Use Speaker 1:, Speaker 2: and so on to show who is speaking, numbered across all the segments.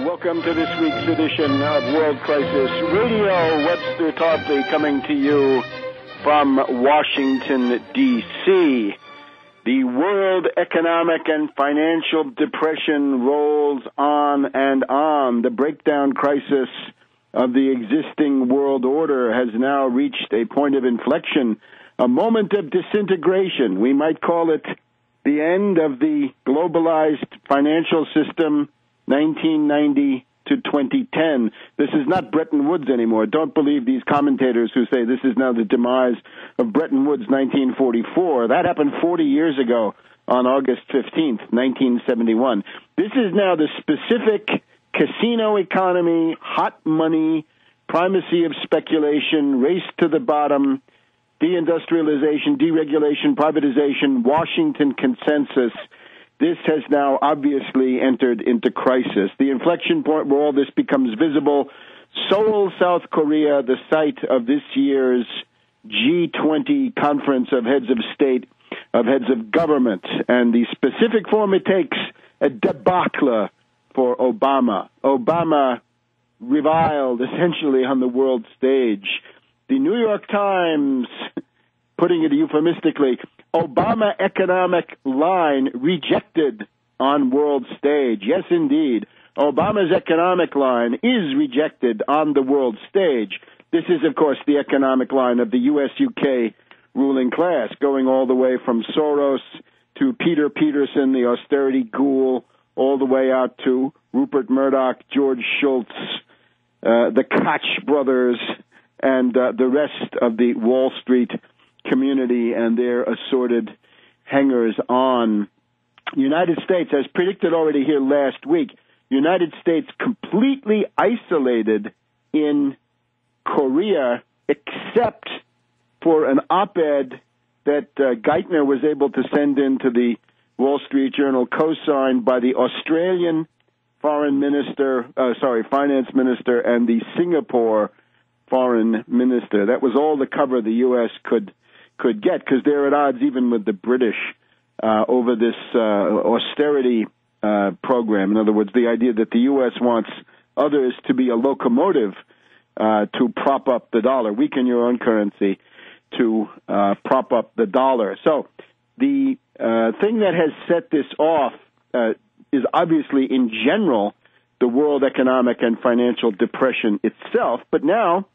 Speaker 1: Welcome to this week's edition of World Crisis Radio. Webster Tarpley coming to you from Washington, D.C. The world economic and financial depression rolls on and on. The breakdown crisis of the existing world order has now reached a point of inflection, a moment of disintegration. We might call it the end of the globalized financial system, 1990 to 2010. This is not Bretton Woods anymore. Don't believe these commentators who say this is now the demise of Bretton Woods 1944. That happened 40 years ago on August 15th, 1971. This is now the specific casino economy, hot money, primacy of speculation, race to the bottom, deindustrialization, deregulation, privatization, Washington consensus. This has now obviously entered into crisis. The inflection point where all this becomes visible, Seoul, South Korea, the site of this year's G20 conference of heads of state, of heads of government, and the specific form it takes, a debacle for Obama. Obama reviled essentially on the world stage. The New York Times, putting it euphemistically, Obama economic line rejected on world stage. Yes, indeed. Obama's economic line is rejected on the world stage. This is, of course, the economic line of the U.S.-UK ruling class, going all the way from Soros to Peter Peterson, the austerity ghoul, all the way out to Rupert Murdoch, George Shultz, the Koch brothers, and the rest of the Wall Street community and their assorted hangers-on. United States, as predicted already here last week, United States completely isolated in Korea, except for an op-ed that Geithner was able to send into the Wall Street Journal, co-signed by the Australian finance minister and the Singapore foreign minister. That was all the cover the U.S. could get, because they're at odds even with the British over this austerity program. In other words, the idea that the U.S. wants others to be a locomotive to prop up the dollar, weaken your own currency to prop up the dollar. So the thing that has set this off is obviously, in general, the world economic and financial depression itself. But now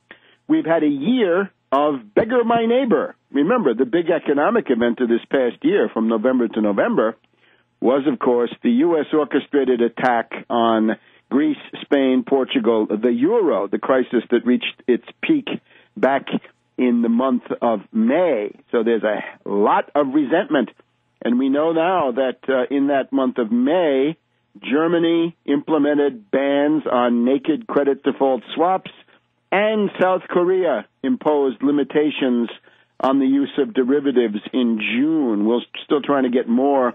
Speaker 1: we've had a year of beggar my neighbor. Remember, the big economic event of this past year from November to November was, of course, the U.S. orchestrated attack on Greece, Spain, Portugal, the euro, the crisis that reached its peak back in the month of May. So there's a lot of resentment. And we know now that in that month of May, Germany implemented bans on naked credit default swaps, and South Korea imposed limitations on the use of derivatives in June. We're still trying to get more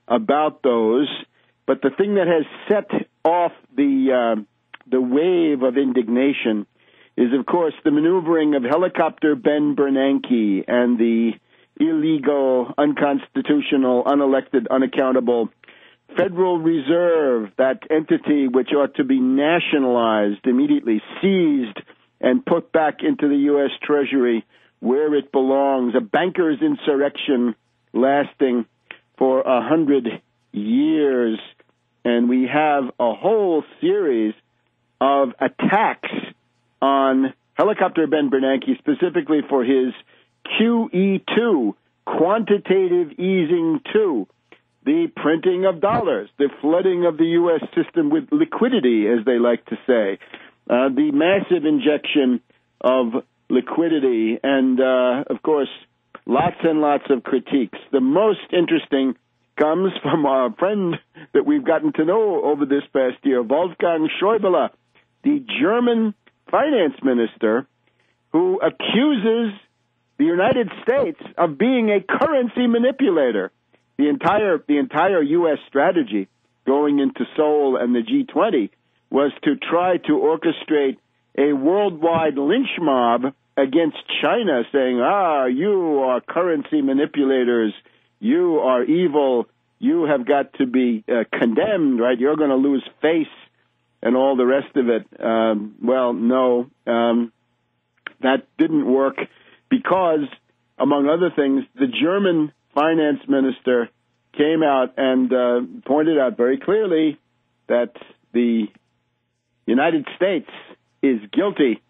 Speaker 1: about those. But the thing that has set off the wave of indignation is, of course, the maneuvering of helicopter Ben Bernanke and the illegal, unconstitutional, unelected, unaccountable Federal Reserve, that entity which ought to be nationalized, immediately seized and put back into the U.S. Treasury where it belongs, a bankers' insurrection lasting for 100 years. And we have a whole series of attacks on helicopter Ben Bernanke, specifically for his QE2, quantitative easing 2, the printing of dollars, the flooding of the U.S. system with liquidity, as they like to say, the massive injection of liquidity, and, of course, lots and lots of critiques. The most interesting comes from our friend that we've gotten to know over this past year, Wolfgang Schäuble, the German finance minister, who accuses the United States of being a currency manipulator. The entire U.S. strategy going into Seoul and the G20 was to try to orchestrate a worldwide lynch mob against China, saying, you are currency manipulators, you are evil, you have got to be condemned, right? You're going to lose face and all the rest of it. Well, no, that didn't work because, among other things, the German finance minister came out and pointed out very clearly that the United States is guilty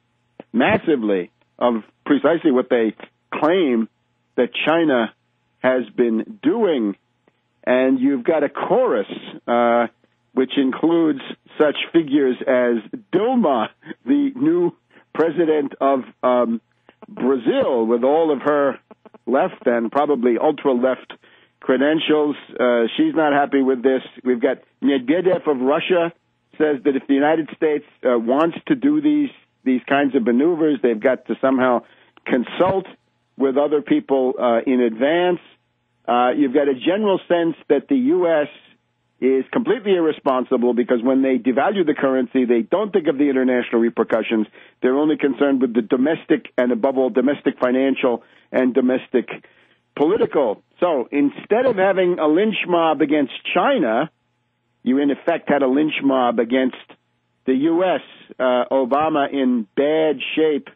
Speaker 1: massively of precisely what they claim that China has been doing. And you've got a chorus, which includes such figures as Dilma, the new president of Brazil, with all of her left and probably ultra-left credentials. She's not happy with this. We've got Medvedev of Russia, says that if the United States wants to do these kinds of maneuvers, they've got to somehow consult with other people in advance. You've got a general sense that the U.S. is completely irresponsible because when they devalue the currency, they don't think of the international repercussions. They're only concerned with the domestic and, above all, domestic financial and domestic political. So instead of having a lynch mob against China, you in effect had a lynch mob against the U.S. Obama in bad shape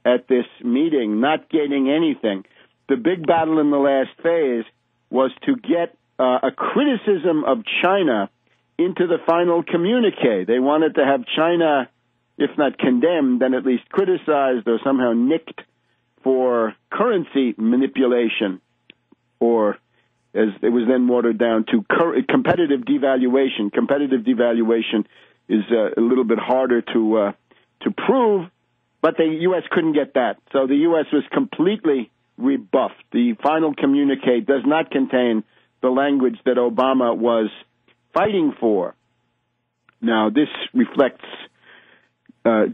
Speaker 1: at this meeting, not gaining anything. The big battle in the last phase was to get a criticism of China into the final communique. They wanted to have China, if not condemned, then at least criticized or somehow nicked for currency manipulation, or as it was then watered down to competitive devaluation. Competitive devaluation is a little bit harder to prove, but the U.S. couldn't get that. So the U.S. was completely rebuffed. The final communique does not contain the language that Obama was fighting for. Now, this reflects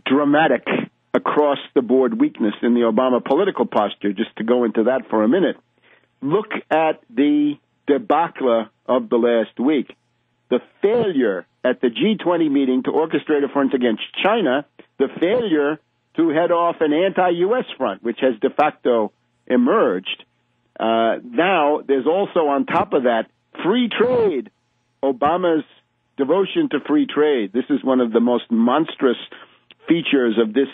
Speaker 1: dramatic across-the-board weakness in the Obama political posture. Just to go into that for a minute, look at the debacle of the last week. The failure at the G20 meeting to orchestrate a front against China, the failure to head off an anti-U.S. front, which has de facto emerged. Now, there's also on top of that, free trade, Obama's devotion to free trade. This is one of the most monstrous features of this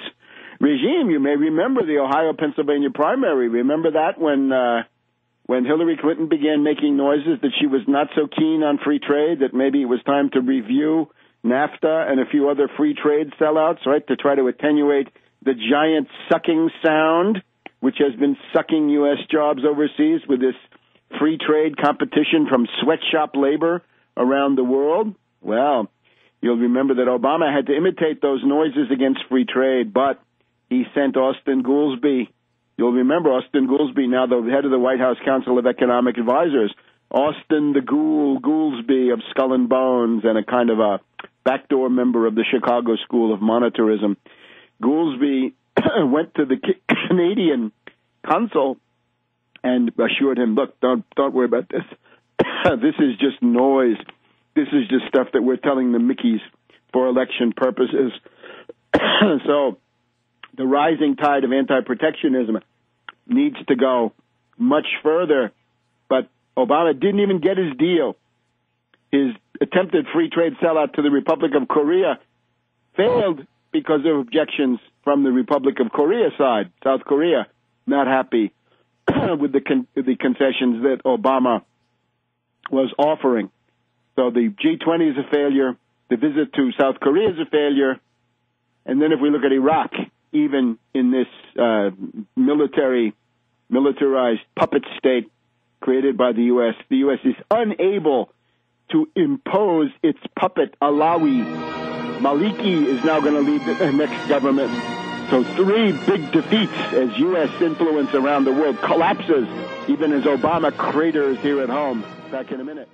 Speaker 1: regime. You may remember the Ohio-Pennsylvania primary. Remember that when Hillary Clinton began making noises that she was not so keen on free trade, that maybe it was time to review NAFTA and a few other free trade sellouts, right, to try to attenuate the giant sucking sound which has been sucking U.S. jobs overseas with this free trade competition from sweatshop labor around the world. Well, you'll remember that Obama had to imitate those noises against free trade, but he sent Austin Goolsbee. You'll remember Austin Goolsbee, now the head of the White House Council of Economic Advisors. Austin the Goolsbee of Skull and Bones and a kind of a backdoor member of the Chicago School of Monetarism. Goolsbee went to the Canadian consul and assured him, look, don't worry about this. This is just noise. This is just stuff that we're telling the Mickeys for election purposes. So the rising tide of anti-protectionism needs to go much further, but Obama didn't even get his deal. His attempted free trade sellout to the Republic of Korea failed because of objections from the Republic of Korea side. South Korea not happy with the concessions that Obama was offering. So the G20 is a failure. The visit to South Korea is a failure. And then if we look at Iraq, even in this militarized puppet state created by the U.S. is unable to impose its puppet Alawi. Maliki is now going to lead the next government. So 3 big defeats as U.S. influence around the world collapses, even as Obama craters here at home. Back in a minute.